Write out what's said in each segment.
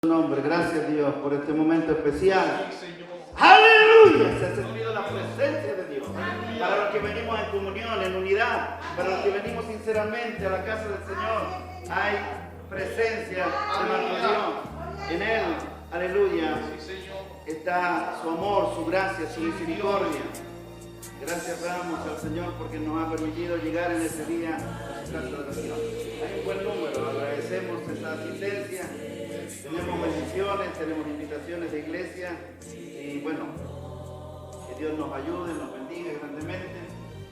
Nombre, gracias Dios por este momento especial. Aleluya, se ha sentido la presencia de Dios. Para los que venimos en comunión, en unidad, para los que venimos sinceramente a la casa del Señor, hay presencia de nuestro Dios. En Él, aleluya, está su amor, su gracia, su misericordia. Gracias damos al Señor porque nos ha permitido llegar en este día a su casa de oración. Hay un buen número, agradecemos esa asistencia. Tenemos bendiciones, tenemos invitaciones de iglesia y bueno, que Dios nos ayude, nos bendiga grandemente.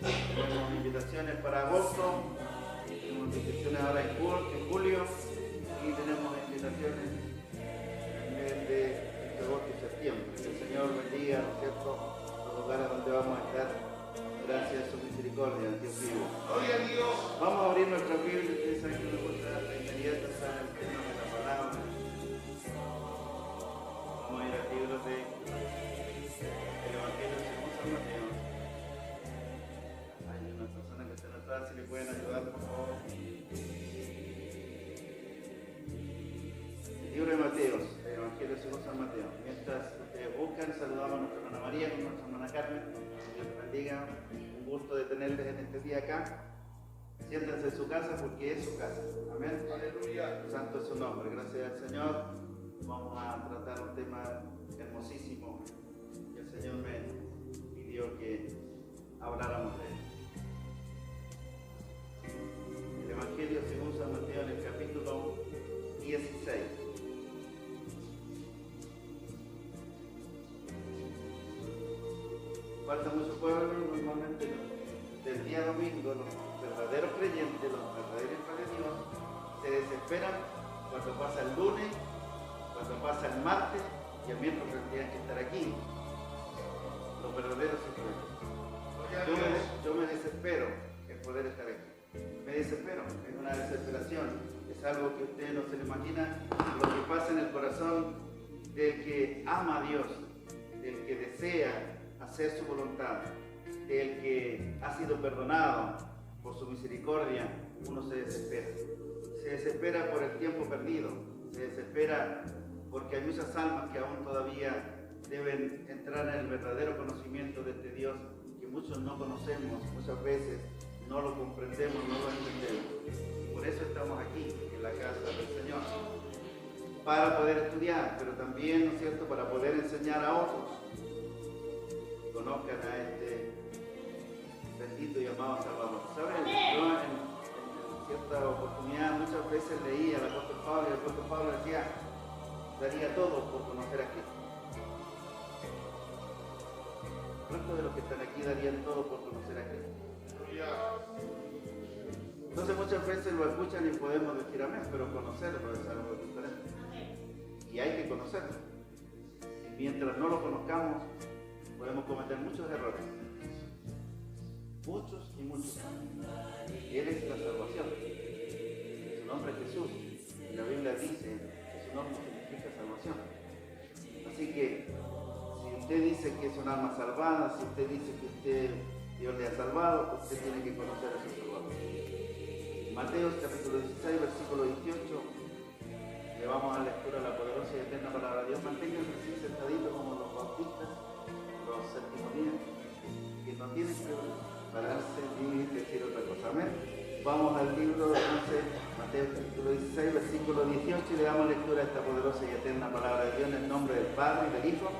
Tenemos invitaciones para agosto, tenemos invitaciones ahora en julio y tenemos invitaciones en el mes de agosto y septiembre. Que el Señor bendiga, ¿no es cierto?, los lugares donde vamos a estar. Gracias a su misericordia, Dios vivo. Vamos a abrir nuestra Biblia, ustedes saben que nos encuentra de inmediato, está el tema de la palabra. Vamos a ir al libro de el Evangelio según San Mateo. Hay una persona que está atrás, si le pueden ayudar, por favor. El libro de Mateo, el Evangelio según San Mateo. Mientras ustedes buscan, saludamos a nuestra hermana María con nuestra hermana Carmen. Dios les bendiga. Un gusto de tenerles en este día acá. Siéntense en su casa porque es su casa. Amén. Aleluya. Santo es su nombre. Gracias al Señor. Vamos a tratar un tema hermosísimo que el Señor me pidió que habláramos de él. El Evangelio según San Mateo en el capítulo 16. Falta mucho pueblo, normalmente del día domingo los verdaderos creyentes, los verdaderos hijos de Dios, se desesperan cuando pasa el lunes, cuando pasa el martes y el miércoles tendrían que estar aquí. Los verdaderos hijos de Dios. Yo me desespero en poder estar aquí. Me desespero, es una desesperación. Es algo que usted no se le imagina lo que pasa en el corazón del que ama a Dios, del que desea hacer su voluntad, del que ha sido perdonado por su misericordia. Uno se desespera por el tiempo perdido, se desespera porque hay muchas almas que aún todavía deben entrar en el verdadero conocimiento de este Dios que muchos no conocemos, muchas veces no lo comprendemos, no lo entendemos. Y por eso estamos aquí, en la casa del Señor, para poder estudiar, pero también, ¿no es cierto?, para poder enseñar a otros. Conozcan a este bendito y amado Salvador. ¿Saben? Yo en cierta oportunidad muchas veces leía al apóstol Pablo y el apóstol Pablo decía, daría todo por conocer a Cristo. ¿Cuántos de los que están aquí darían todo por conocer a Cristo? Entonces muchas veces lo escuchan y podemos decir amén, pero conocerlo es algo diferente. Y hay que conocerlo. Y mientras no lo conozcamos, podemos cometer muchos errores. Muchos y muchos. Él es la salvación. Su nombre es Jesús. Y la Biblia dice que su nombre significa salvación. Así que, si usted dice que es un alma salvada, si usted dice que Dios le ha salvado, usted tiene que conocer a su Salvador. Mateo capítulo 16, versículo 18. Le vamos a dar lectura a la poderosa y eterna palabra de Dios. Manténganse así sentaditos como los bautistas, los ceremoniales, que no tienen que pararse ni decir otra cosa. Amén. Vamos al libro de Mateo capítulo 16, versículo 18 y le damos lectura a esta poderosa y eterna palabra de Dios en el nombre del Padre, y del Hijo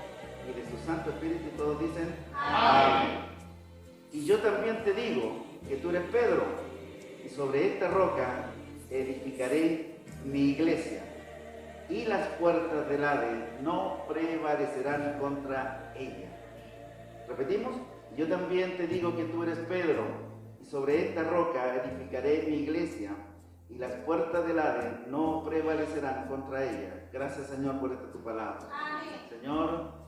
y de su Santo Espíritu, y todos dicen amén. Y yo también te digo que tú eres Pedro, y sobre esta roca edificaré mi iglesia, y las puertas del Hades no prevalecerán contra ella. Repetimos, yo también te digo que tú eres Pedro, y sobre esta roca edificaré mi iglesia, y las puertas del Hades no prevalecerán contra ella. Gracias, Señor, por esta tu palabra. Amén. Señor,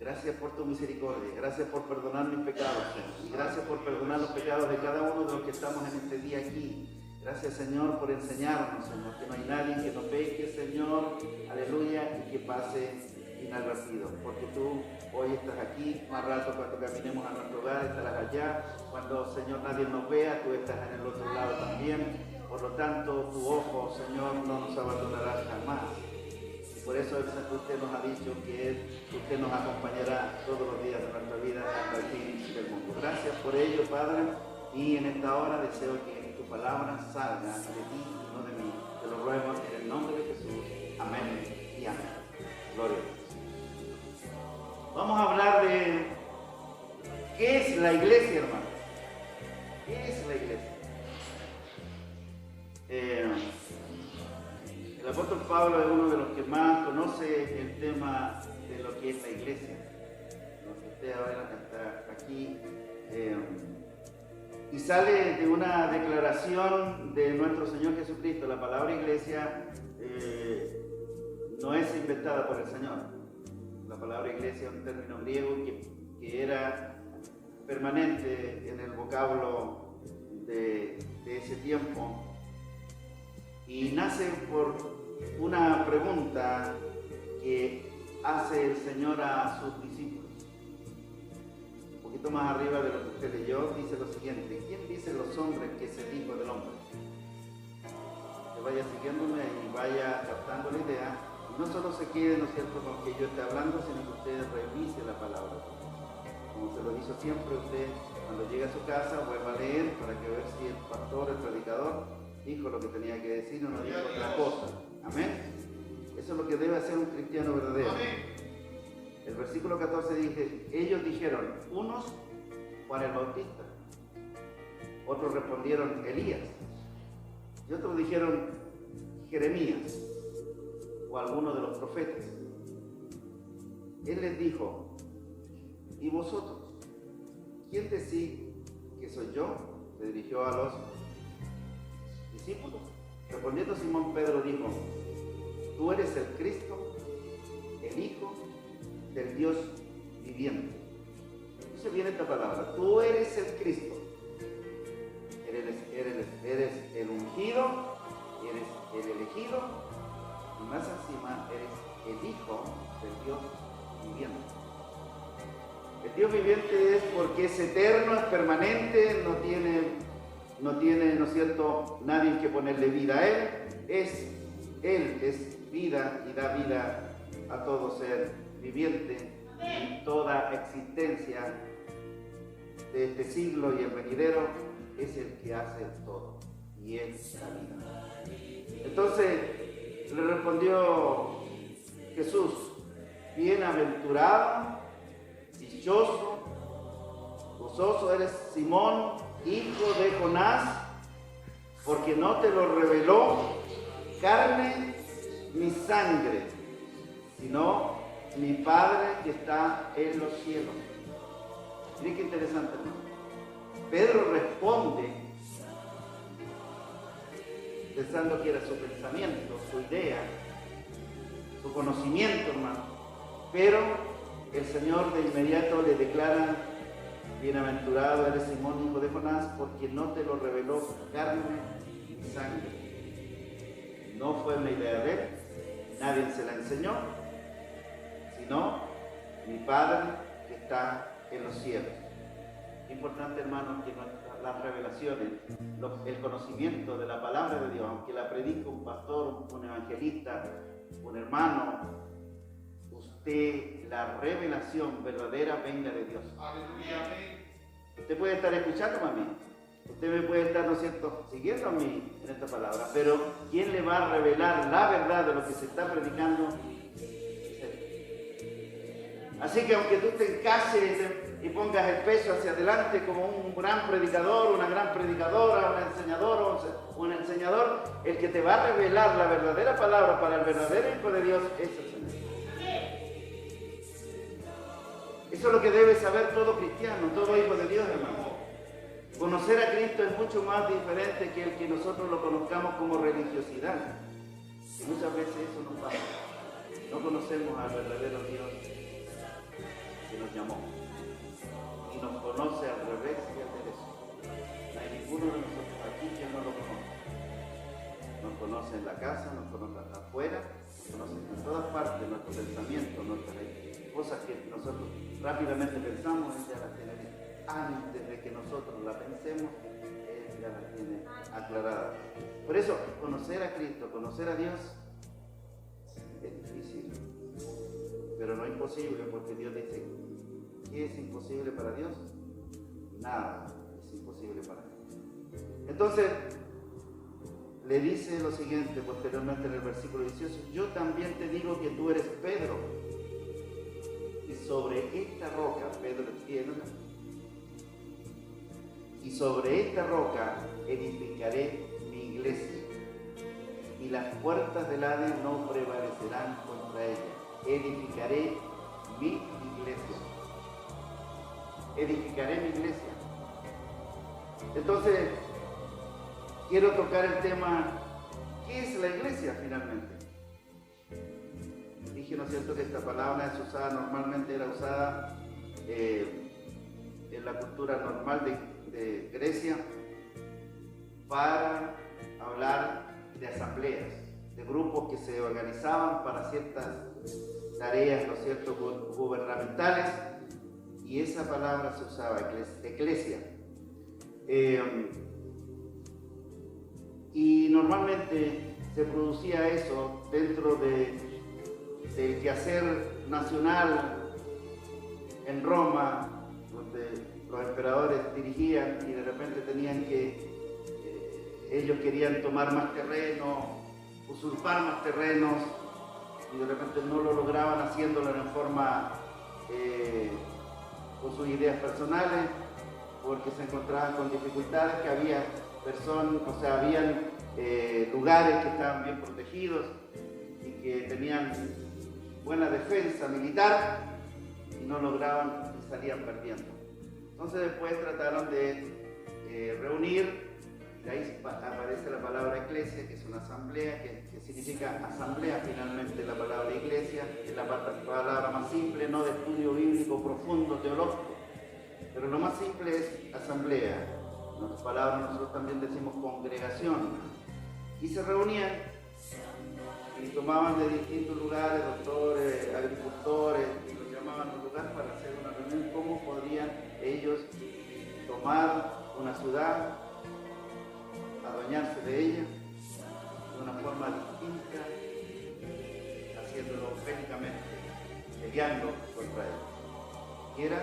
gracias por tu misericordia, gracias por perdonar mis pecados, Señor, y gracias por perdonar los pecados de cada uno de los que estamos en este día aquí. Gracias, Señor, por enseñarnos, Señor, que no hay nadie que nos peque, Señor, aleluya, y que pase inadvertido, porque tú hoy estás aquí, más rato cuando caminemos a nuestro hogar estarás allá, cuando, Señor, nadie nos vea, tú estás en el otro lado también. Por lo tanto, tu ojo, Señor, no nos abandonará jamás. Y por eso eso usted nos ha dicho que usted nos acompañará todos los días de nuestra vida hasta el fin del mundo. Gracias por ello, Padre, y en esta hora deseo que tu palabra salga de ti y no de mí. Te lo ruego en el nombre de Jesús. Amén y amén. Gloria a Dios. Vamos a hablar de qué es la iglesia, hermano. ¿Qué es la iglesia? El apóstol Pablo es uno de los que más conoce el tema de lo que es la iglesia. Usted ahora está aquí y sale de una declaración de nuestro Señor Jesucristo. La palabra iglesia no es inventada por el Señor. La palabra iglesia es un término griego que era permanente en el vocablo de ese tiempo. Y nace por una pregunta que hace el Señor a sus discípulos. Un poquito más arriba de lo que usted leyó, dice lo siguiente: ¿quién dicen los hombres que es el Hijo del Hombre? Que vaya siguiéndome y vaya captando la idea. Y no solo se quede, ¿no es cierto?, con que yo esté hablando, sino que usted revise la palabra. Como se lo hizo siempre, usted cuando llegue a su casa vuelva a leer para que vea si el pastor, el predicador, dijo lo que tenía que decir o no dijo otra cosa. Amén. Eso es lo que debe hacer un cristiano verdadero. El versículo 14 dice: ellos dijeron, unos Juan el Bautista, otros respondieron Elías, y otros dijeron Jeremías o alguno de los profetas. Él les dijo: ¿y vosotros? ¿Quién decís que soy yo? Se dirigió a los discípulos. Respondiendo Simón Pedro dijo: tú eres el Cristo, el Hijo del Dios viviente. Dice bien esta palabra: tú eres el Cristo, eres el ungido, eres el elegido, y más encima eres el Hijo del Dios viviente. El Dios viviente es porque es eterno, es permanente, no tiene, ¿no es cierto?, nadie que ponerle vida a Él. Él es vida y da vida a todo ser viviente, y toda existencia de este siglo y el venidero es el que hace todo, y es la vida. Entonces le respondió Jesús: bienaventurado, dichoso, gozoso eres Simón, hijo de Jonás, porque no te lo reveló carne ni sangre, sino mi Padre que está en los cielos. Miren qué interesante, hermano. Pedro responde pensando que era su pensamiento, su idea, su conocimiento, hermano. Pero el Señor de inmediato le declara: bienaventurado eres Simón, hijo de Jonás, porque no te lo reveló carne ni sangre. No fue una idea de él, nadie se la enseñó, sino mi Padre que está en los cielos. Es importante, hermanos, que las revelaciones, el conocimiento de la palabra de Dios, aunque la predique un pastor, un evangelista, un hermano, la revelación verdadera venga de Dios. Aleluya, amén. Usted puede estar escuchándome a mí, usted me puede estar, ¿no es cierto?, siguiendo a mí en esta palabra, pero ¿quién le va a revelar la verdad de lo que se está predicando? Así que aunque tú te encases y pongas el peso hacia adelante como un gran predicador, una gran predicadora, un enseñador o un enseñador, el que te va a revelar la verdadera palabra para el verdadero Hijo de Dios es el Señor. Eso es lo que debe saber todo cristiano, todo hijo de Dios, hermano. Conocer a Cristo es mucho más diferente que el que nosotros lo conozcamos como religiosidad. Y muchas veces eso nos pasa. No conocemos al verdadero Dios que nos llamó. Y nos conoce al revés y al derecho. No hay ninguno de nosotros aquí que no lo conozca. Nos conoce en la casa, nos conoce afuera, nos conoce en todas partes, nuestro pensamiento, nuestras cosas que nosotros rápidamente pensamos, Él ya las tiene antes de que nosotros la pensemos, Él ya las tiene aclaradas. Por eso, conocer a Cristo, conocer a Dios es difícil. imposible, porque Dios dice, ¿qué es imposible para Dios? Nada es imposible para Dios. Entonces, le dice lo siguiente posteriormente en el versículo 18, yo también te digo que tú eres Pedro, y sobre esta roca, Pedro es piedra, y sobre esta roca edificaré mi iglesia, y las puertas del Hades no prevalecerán contra ella. Edificaré mi iglesia. Edificaré mi iglesia. Entonces, quiero tocar el tema, ¿qué es la iglesia finalmente? Dije, ¿no es cierto?, que esta palabra es usada, normalmente era usada en la cultura normal de Grecia para hablar de asambleas, de grupos que se organizaban para ciertas tareas, ¿no es cierto?, gubernamentales, y esa palabra se usaba, eclesia. Y normalmente se producía eso dentro del quehacer nacional en Roma, donde los emperadores dirigían y de repente tenían que, ellos querían tomar más terreno, usurpar más terrenos, y de repente no lo lograban haciéndolo en forma con sus ideas personales, porque se encontraban con dificultades, que había personas, o sea, habían lugares que estaban bien protegidos y que tenían buena defensa militar y no lograban y salían perdiendo. Entonces después trataron de reunir, y de ahí aparece la palabra iglesia, que es una asamblea, que significa asamblea finalmente. La palabra iglesia es la palabra más simple, no de estudio bíblico profundo, teológico, pero lo más simple es asamblea. En otras palabras, nosotros también decimos congregación. Y se reunían y tomaban de distintos lugares, doctores, agricultores, y los llamaban a un lugar para hacer una reunión, cómo podrían ellos tomar una ciudad, adueñarse de ella de una forma distinta, haciéndolo bélicamente, peleando contra ella. Y era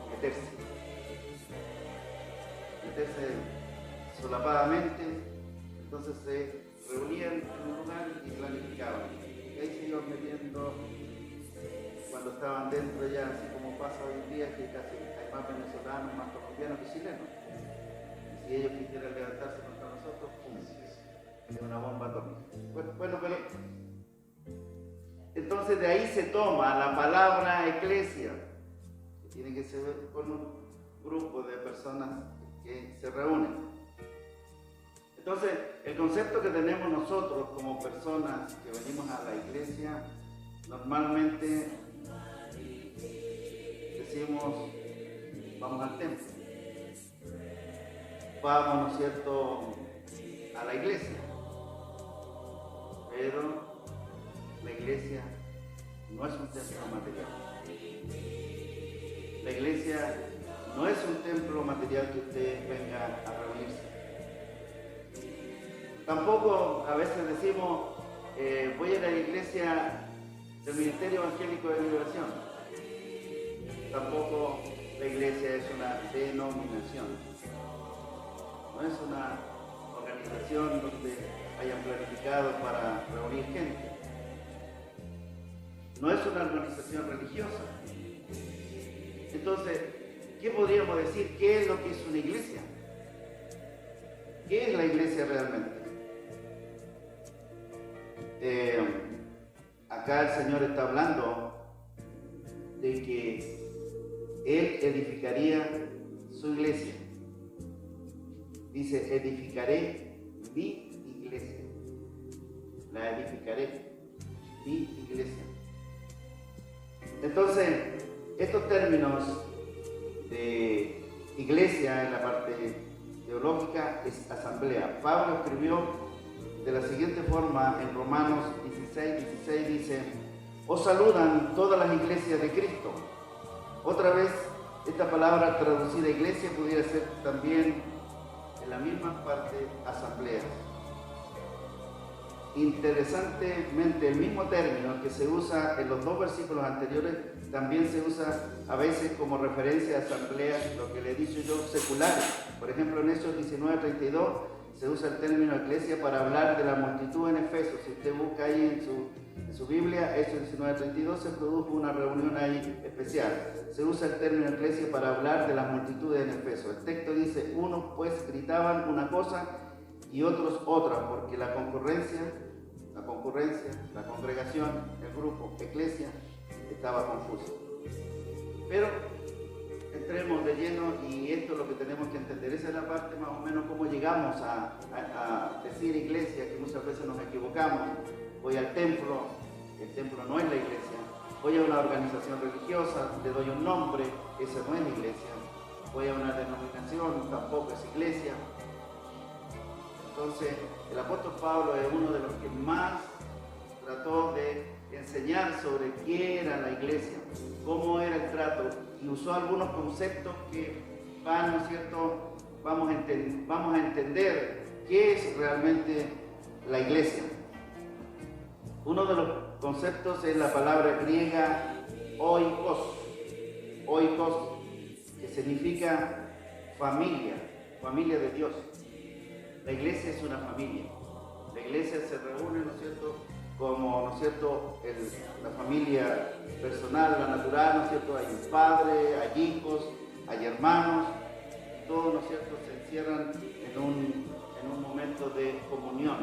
meterse solapadamente. Entonces se reunían en un lugar y planificaban. Y ahí se iban metiendo, cuando estaban dentro ya, así como pasa hoy en día, que casi hay más venezolanos, más colombianos que chilenos. Y si ellos quisieran levantarse contra nosotros, ¡pum!, es una bomba atómica. Bueno, pero entonces de ahí se toma la palabra eclesia, que tiene que ser con un grupo de personas que se reúnen. Entonces, el concepto que tenemos nosotros como personas que venimos a la iglesia, normalmente decimos, vamos al templo, vamos, ¿no es cierto?, a la iglesia, pero la iglesia no es un templo material. La iglesia no es un templo material que usted venga a reunirse. Tampoco a veces decimos, voy a la iglesia del Ministerio Evangélico de Liberación. Tampoco la iglesia es una denominación. No es una organización donde hayan planificado para reunir gente. No es una organización religiosa. Entonces, ¿qué podríamos decir? ¿Qué es lo que es una iglesia? ¿Qué es la iglesia realmente? Acá el Señor está hablando de que Él edificaría su iglesia. Dice, edificaré mi iglesia. La edificaré, mi iglesia. Entonces, estos términos de iglesia en la parte teológica es asamblea. Pablo escribió de la siguiente forma en Romanos 16 dice, os saludan todas las iglesias de Cristo. Otra vez, esta palabra traducida iglesia pudiera ser también en la misma parte asamblea. interesantemente, el mismo término que se usa en los dos versículos anteriores también se usa a veces como referencia a asambleas, lo que le he dicho yo, seculares. Por ejemplo, en Hechos 19:32 se usa el término iglesia para hablar de la multitud en Efeso. Si usted busca ahí en su Biblia, Hechos 19:32, se produjo una reunión ahí especial. Se usa el término iglesia para hablar de las multitudes en Efeso. El texto dice, unos pues gritaban una cosa y otros otra, porque la congregación, el grupo, iglesia, estaba confuso. Pero entremos de lleno, y esto es lo que tenemos que entender. Esa es la parte más o menos cómo llegamos a decir iglesia, que muchas veces nos equivocamos. Voy al templo, el templo no es la iglesia. Voy a una organización religiosa, le doy un nombre, esa no es iglesia. Voy a una denominación, tampoco es iglesia. Entonces, el apóstol Pablo es uno de los que más trató de enseñar sobre qué era la iglesia, cómo era el trato, y usó algunos conceptos que van, ¿no es cierto?, vamos a entender qué es realmente la iglesia. Uno de los conceptos es la palabra griega oikos, que significa familia de Dios. La iglesia es una familia. La iglesia se reúne, ¿no es cierto?, como, ¿no es cierto?, la familia personal, la natural, ¿no es cierto?, hay un padre, hay hijos, hay hermanos, todos, ¿no es cierto?, se encierran en un momento de comunión.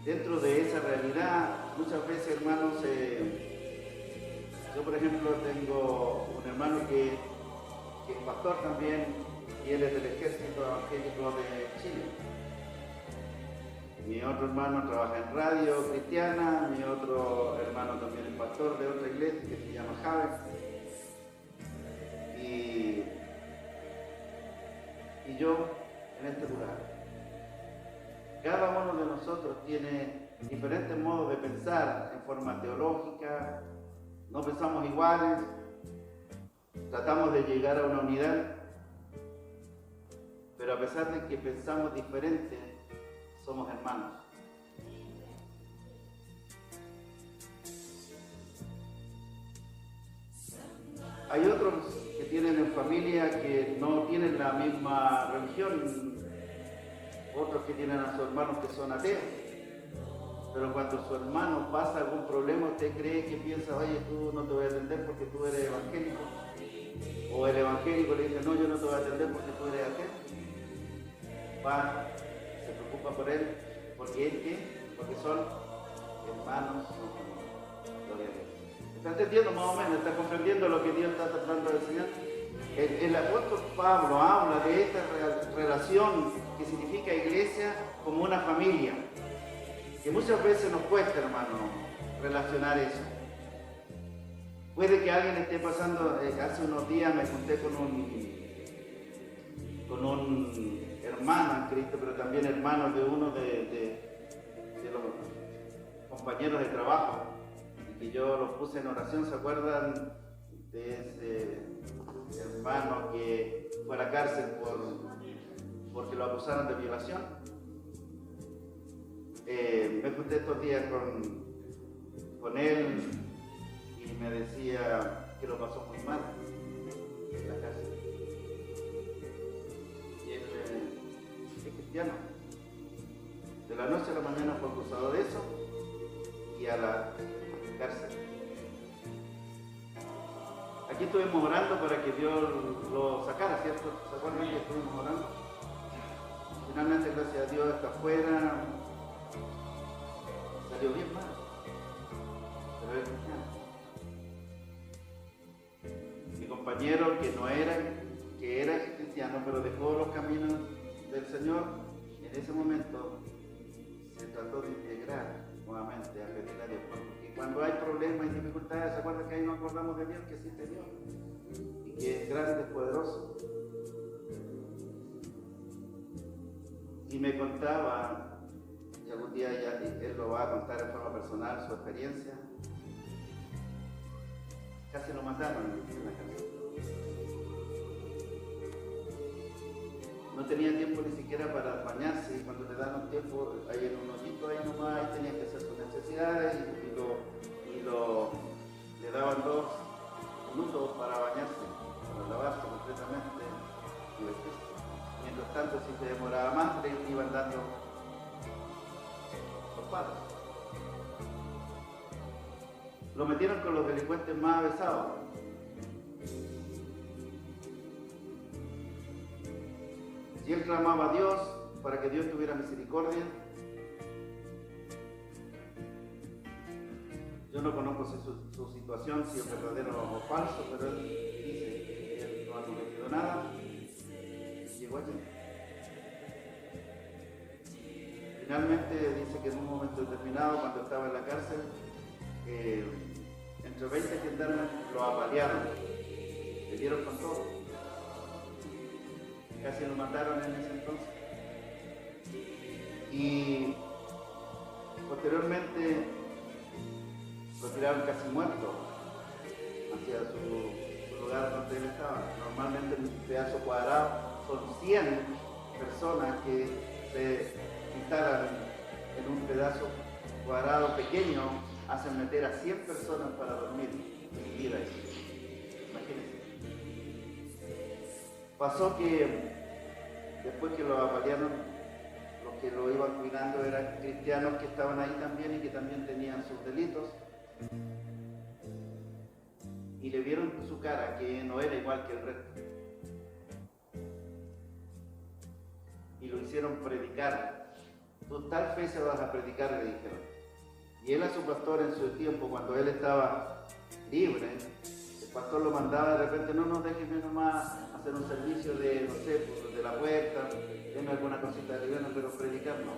Dentro de esa realidad, muchas veces, hermanos, yo por ejemplo tengo un hermano que es pastor también, y él es del Ejército Evangélico de Chile. Mi otro hermano trabaja en radio cristiana, mi otro hermano también es pastor de otra iglesia que se llama Javes. Y yo en este lugar. Cada uno de nosotros tiene diferentes modos de pensar en forma teológica, no pensamos iguales, tratamos de llegar a una unidad, pero a pesar de que pensamos diferente, somos hermanos. Hay otros que tienen en familia que no tienen la misma religión, otros que tienen a sus hermanos que son ateos. Pero cuando su hermano pasa algún problema, usted cree que piensa, oye, tú no te voy a atender porque tú eres evangélico. O el evangélico le dice, no, yo no te voy a atender porque tú eres ateo. Va, se preocupa por él, porque él qué, porque son hermanos, gloria a Dios. ¿Está entendiendo más o menos? ¿Está comprendiendo lo que Dios está tratando de enseñar? El apóstol Pablo habla de esta relación que significa iglesia como una familia, que muchas veces nos cuesta, hermano, relacionar eso. Puede que alguien esté pasando, hace unos días me junté con un hermano en Cristo, pero también hermano de uno de los compañeros de trabajo, y yo los puse en oración. ¿Se acuerdan de ese hermano que fue a la cárcel porque lo acusaron de violación? Me junté estos días con él y me decía que lo pasó muy mal en la cárcel. Y él es cristiano. De la noche a la mañana fue acusado de eso y a la cárcel. Aquí estuvimos orando para que Dios lo sacara, ¿cierto? ¿Se acuerdan que estuvimos orando? Finalmente, gracias a Dios, está afuera. Salió bien mal. Pero es cristiano. Mi compañero, que era cristiano, pero dejó los caminos del Señor, en ese momento se trató de integrar nuevamente a pedir a Dios. Porque cuando hay problemas y dificultades, ¿se acuerdan que ahí nos acordamos de Dios, que existe Dios? Y que es grande, es poderoso. Y me contaba, y algún día ya él lo va a contar en forma personal, su experiencia. Casi lo mataron en la cárcel. no tenía tiempo ni siquiera para bañarse, y cuando le dan un tiempo, hay en un hoyito ahí nomás, ahí tenía que hacer sus necesidades, le daban 2 minutos para bañarse, para lavarse completamente y vestirse. Mientras tanto, si se demoraba más, le iban dando los palos. Lo metieron con los delincuentes más avesados. Y él clamaba a Dios para que Dios tuviera misericordia. Yo no conozco su situación, si es verdadero o falso, pero él dice que él no ha cometido nada. Llegó allí. Finalmente dice que en un momento determinado, cuando estaba en la cárcel, entre 20 gendarmes lo apalearon, le dieron con todo. Casi lo mataron en ese entonces. Y posteriormente lo tiraron casi muerto hacia su lugar donde él estaba. Normalmente en un pedazo cuadrado son 100 personas que se instalan en un pedazo cuadrado pequeño, hacen meter a 100 personas para dormir y vivir ahí. Imagínense. Pasó que después que lo apalearon, los que lo iban cuidando eran cristianos que estaban ahí también y que también tenían sus delitos. Y le vieron su cara, que no era igual que el resto. Y lo hicieron predicar. Tú tal fe se vas a predicar, le dijeron. Y él a su pastor en su tiempo, cuando él estaba libre, el pastor lo mandaba de repente, no, déjeme nomás hacer un servicio de, no sé, pues, de la puerta, denme alguna cosita de liviana, pero predicar no.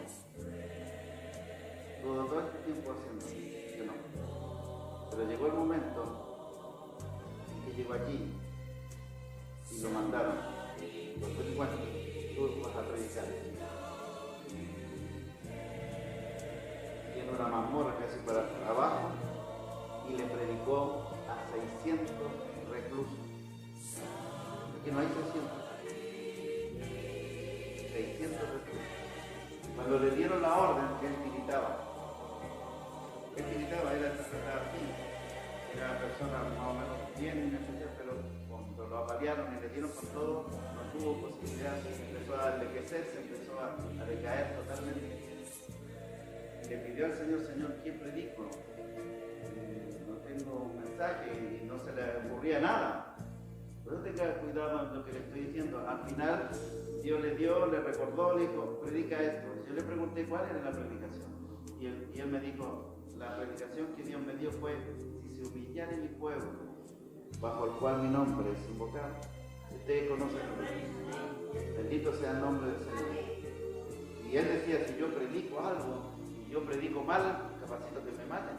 Todo este tiempo haciendo que no. Pero llegó el momento en que llegó allí y lo mandaron. Entonces, bueno, tú vas a predicar. Tiene una mazmorra casi para abajo y le predicó a 600 reclusos. Aquí no hay 600 reclusos. Cuando le dieron la orden, él tiritaba. Era así. Era una persona más o menos bien, pero cuando lo apalearon y le dieron con todo, no tuvo posibilidad, empezó a envejecer, empezó a decaer totalmente. Le pidió al Señor, ¿qué predico? No tengo un mensaje y no se le ocurría nada. Pero tenga cuidado en lo que le estoy diciendo. Al final, Dios le dio, le recordó, le dijo, predica esto. Yo le pregunté cuál era la predicación. Y él me dijo, la predicación que Dios me dio fue, si se humillare mi pueblo, bajo el cual mi nombre es invocado. Ustedes conocen el bendito sea el nombre del Señor. Y él decía, si yo predico algo, y yo predico mal, capacito que me maten.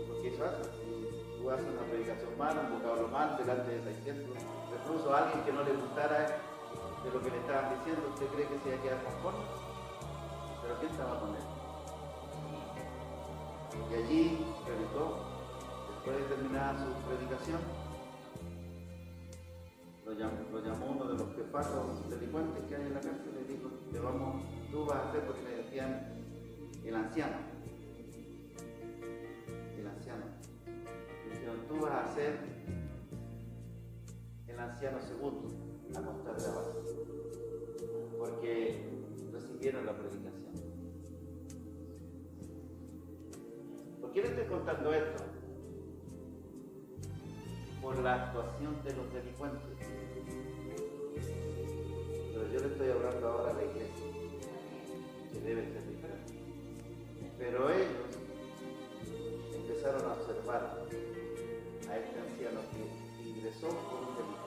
Porque eso hace. Si tú haces una predicación mala, un vocablo mal, delante de 600, incluso a alguien que no le gustara de lo que le estaban diciendo, ¿usted cree que se iba a quedar conforme? Pero ¿quién estaba con él? Y allí predicó, después de terminar su predicación, lo llamó uno de los jefazos delincuentes que hay en la cárcel y le dijo, tú vas a hacer, porque le decían el anciano. Le dijeron, tú vas a ser el anciano segundo a contar de abajo, porque recibieron la predicación. ¿Por qué le estoy contando esto? Por la actuación de los delincuentes. Pero yo le estoy hablando ahora a la iglesia, que debe ser diferente. Pero ellos empezaron a observar a este anciano que ingresó por un delito.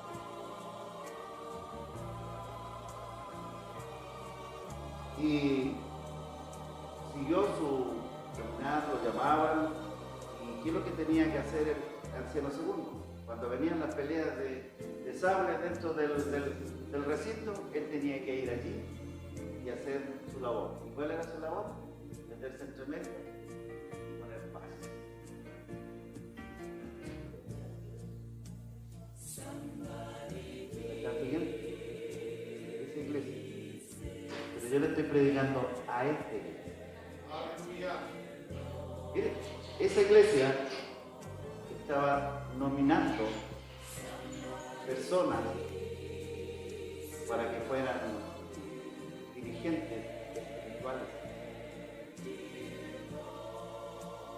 Y siguió su caminar, lo llamaban, y ¿qué es lo que tenía que hacer el anciano segundo? Cuando venían las peleas de sable dentro del recinto, él tenía que ir allí y hacer su labor. ¿Y cuál era su labor? Meterse entre medio y poner paz. ¿Están siguiendo? Dice yo le estoy predicando a esta iglesia. Mire, esa iglesia estaba nominando personas para que fueran dirigentes espirituales.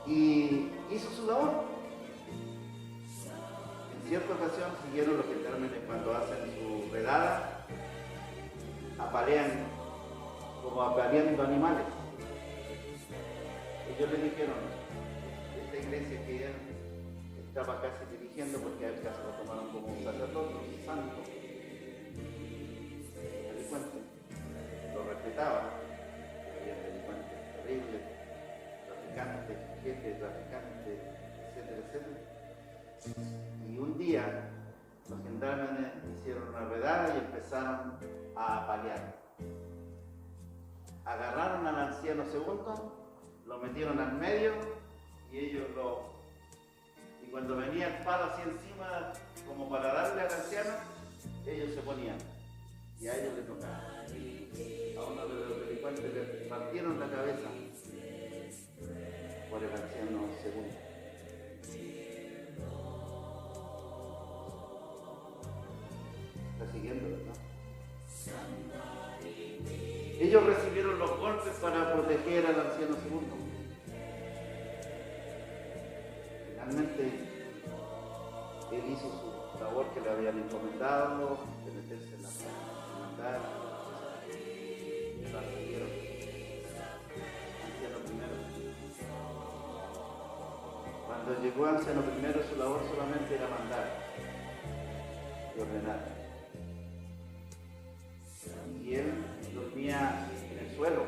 Y hizo su labor. En cierta ocasión siguieron los gentármenes cuando hacen su redada, apalean como apaleando animales. Ellos le dijeron, esta iglesia que él estaba casi dirigiendo, porque a él casi lo tomaron como un sacerdote, un santo, delincuente, lo respetaba, había delincuentes terribles, traficantes, jefes, traficantes, etcétera, etcétera. Y un día los gendarmes hicieron una redada y empezaron a apalear. Agarraron al anciano segundo, lo metieron al medio y ellos y cuando venía el palo así encima como para darle al anciano, ellos se ponían y a ellos les tocaba. A uno de los delincuentes le partieron la cabeza por el anciano segundo. Está siguiendo, ¿verdad? Ellos recibieron los golpes para proteger al anciano segundo. Finalmente, él hizo su labor que le habían encomendado, de meterse en la hermandad, la recibieron. Anciano primero. Cuando llegó anciano primero, su labor solamente era mandar y ordenar. Y él dormía en el suelo.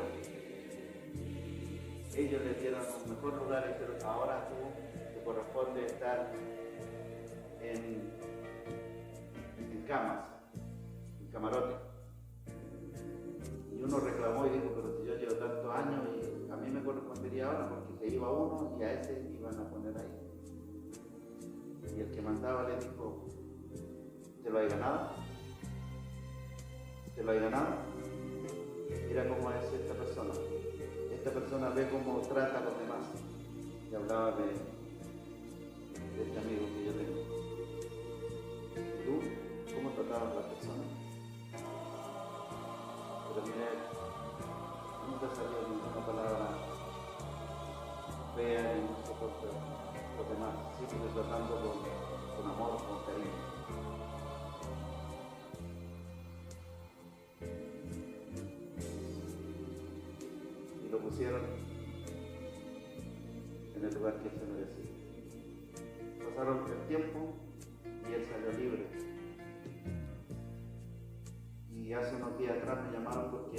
Ellos le dieron un mejor lugar y dijeron, ahora tú te corresponde estar en camas, en camarote. Y uno reclamó y dijo, pero si yo llevo tantos años y a mí me correspondería ahora, porque se iba uno y a ese iban a poner ahí. Y el que mandaba le dijo, ¿te lo hay ganado? ¿Te lo hay ganado? Mira cómo es esta persona. Esta persona ve cómo trata a los demás. Y hablaba de este amigo que yo tengo. ¿Y tú? ¿Cómo tratabas a las personas? Pero mira, nunca salió ninguna palabra fea ni mucho contra los demás. Siempre tratando con amor, con cariño. Lo pusieron en el lugar que él se merecía. Pasaron el tiempo y él salió libre. Y hace unos días atrás me llamaron porque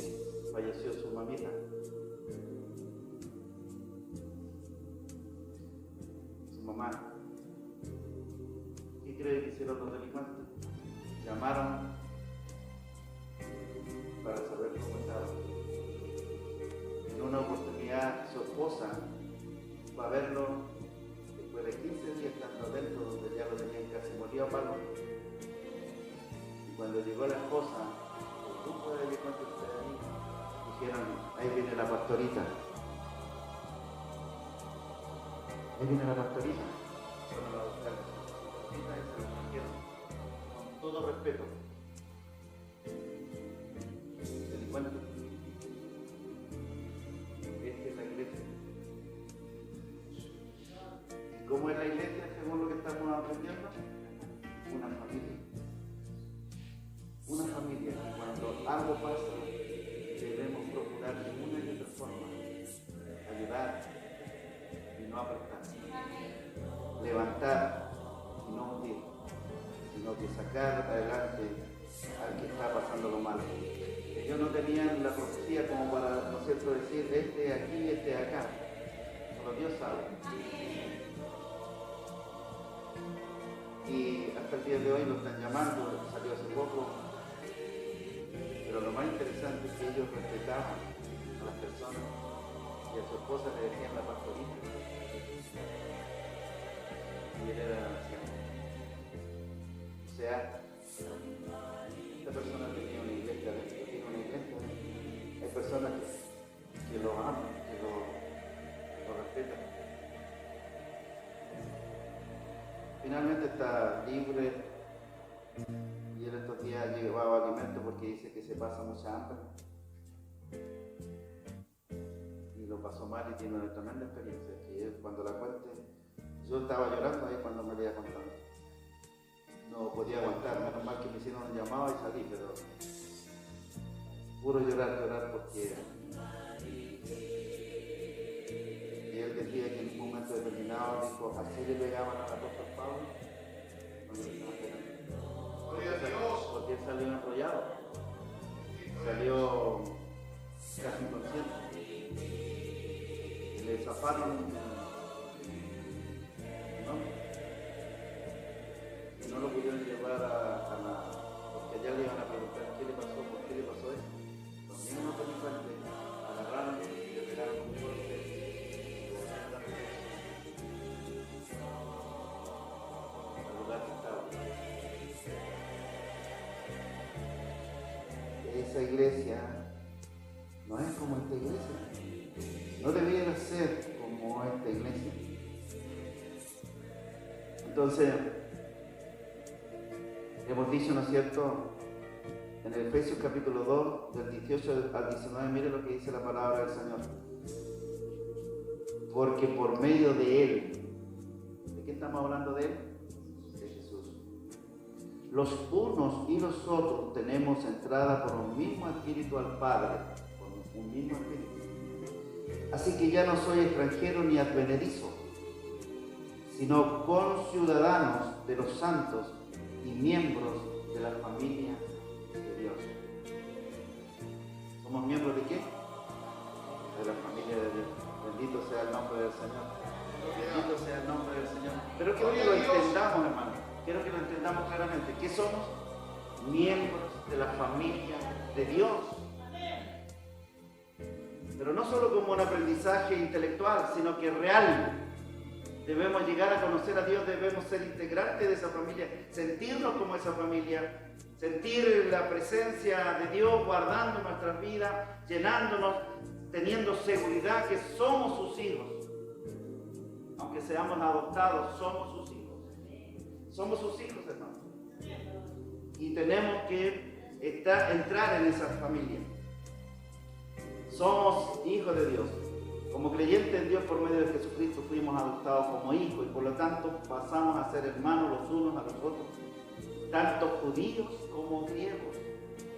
falleció su mamita. Su mamá. ¿Qué cree que hicieron los delincuentes? Llamaron para saber cómo estaba. En una oportunidad su esposa fue a verlo después de 15 días estando adentro, donde ya lo tenían casi molido a palo. Y cuando llegó la esposa, el grupo de delincuentes que ahí dijeron, ahí viene la pastorita. Ahí viene la pastorita. Fueron a buscar a la pastorita y se lo trajeron con todo respeto. Delincuentes. ¿Cómo es la iglesia según lo que estamos aprendiendo? Una familia. Una familia que cuando algo pasa debemos procurar de una y otra forma ayudar y no apretar, levantar y no hundir, sino que sacar adelante al que está pasando lo malo. Ellos no tenían la profecía como para, ¿no es cierto?, decir este aquí, este acá. Solo Dios sabe. Y hasta el día de hoy lo están llamando, salió hace poco. Pero lo más interesante es que ellos respetaban a las personas y a su esposa le decían la pastorita. Y él era anciano. O sea, esta persona tenía una iglesia dentro, tiene una iglesia. Hay personas finalmente está libre y él estos días ha llevado alimento porque dice que se pasa mucha hambre y lo pasó mal y tiene una tremenda experiencia que él, cuando la cuente, yo estaba llorando ahí cuando me le iba contando, no podía aguantar, menos mal que me hicieron un llamado y salí, pero puro llorar porque y él decía que en un momento determinado dijo, así le pegaban al apóstol Pablo cuando le estaban pegando. Porque él salió enrollado, salió casi inconsciente, le zafaron y no lo pudieron llevar a la, porque allá le iban a preguntar qué le pasó, por qué le pasó eso. Los mismos delincuentes agarraron y le pegaron un golpe. Esa iglesia no es como esta iglesia, no debiera ser como esta iglesia. Entonces, hemos dicho, ¿no es cierto?, en el Efesios capítulo 2, del 18 al 19, mire lo que dice la palabra del Señor. Porque por medio de Él, ¿de qué estamos hablando de Él? De Jesús. Los unos y los otros tenemos entrada por un mismo espíritu al Padre, por un mismo espíritu. Así que ya no soy extranjero ni advenedizo, sino conciudadanos de los santos y miembros de la familia de Dios. ¿Somos miembros de qué? De la familia de Dios. Bendito sea el nombre del Señor. Bendito sea el nombre del Señor. Pero quiero que lo entendamos, hermano. Quiero que lo entendamos claramente. ¿Qué somos? Miembros de la familia de Dios. Pero no solo como un aprendizaje intelectual, sino que real. Debemos llegar a conocer a Dios, debemos ser integrantes de esa familia, sentirnos como esa familia, sentir la presencia de Dios guardando nuestras vidas, llenándonos, teniendo seguridad que somos sus hijos. Aunque seamos adoptados, somos sus hijos. Somos sus hijos, hermanos. Y tenemos que entrar en esa familia. Somos hijos de Dios. Como creyentes en Dios por medio de Jesucristo fuimos adoptados como hijos y por lo tanto pasamos a ser hermanos los unos a los otros, tanto judíos como griegos.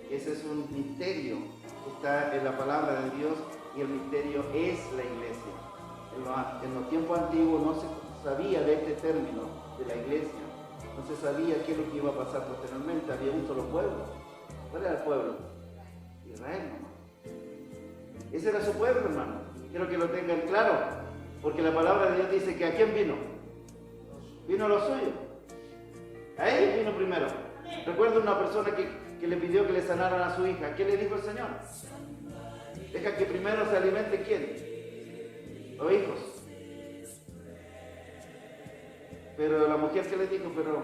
Ese es un misterio que está en la palabra de Dios y el misterio es la iglesia. En los tiempos antiguos no se sabía de este término de la iglesia, no se sabía qué es lo que iba a pasar posteriormente, había un solo pueblo. ¿Cuál era el pueblo? Israel, nomás. Ese era su pueblo, hermano. Quiero que lo tengan claro, porque la palabra de Dios dice que ¿a quién vino? Vino a los suyos. A ellos vino primero. Recuerdo una persona que le pidió que le sanaran a su hija. ¿Qué le dijo el Señor? Deja que primero se alimente ¿quién? Los hijos. Pero la mujer, ¿qué le dijo? Pero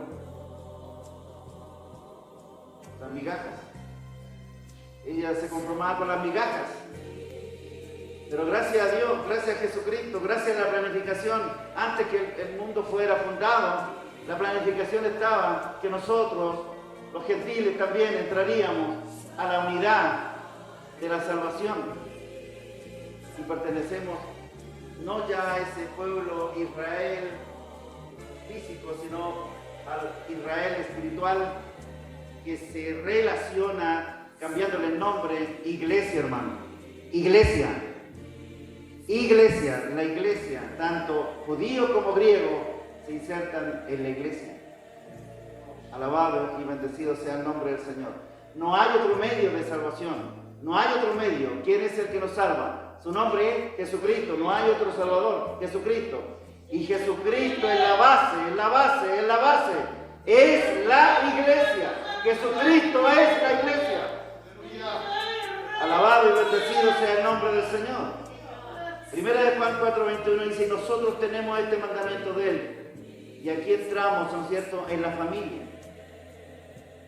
las migajas. Ella se conformaba con las migajas. Pero gracias a Dios, gracias a Jesucristo, gracias a la planificación, antes que el mundo fuera fundado, la planificación estaba que nosotros, los gentiles, también entraríamos a la unidad de la salvación. Y pertenecemos no ya a ese pueblo Israel físico, sino al Israel espiritual que se relaciona, cambiándole el nombre, iglesia, hermano. Iglesia. Iglesia, la iglesia, tanto judío como griego, se insertan en la iglesia. Alabado y bendecido sea el nombre del Señor. No hay otro medio de salvación, no hay otro medio. ¿Quién es el que nos salva? Su nombre es Jesucristo, no hay otro Salvador, Jesucristo. Y Jesucristo es la base, es la base, es la base. Es la iglesia. Jesucristo es la iglesia. Alabado y bendecido sea el nombre del Señor. Primera de Juan 4:21 dice, nosotros tenemos este mandamiento de Él. Y aquí entramos, ¿no es cierto?, en la familia.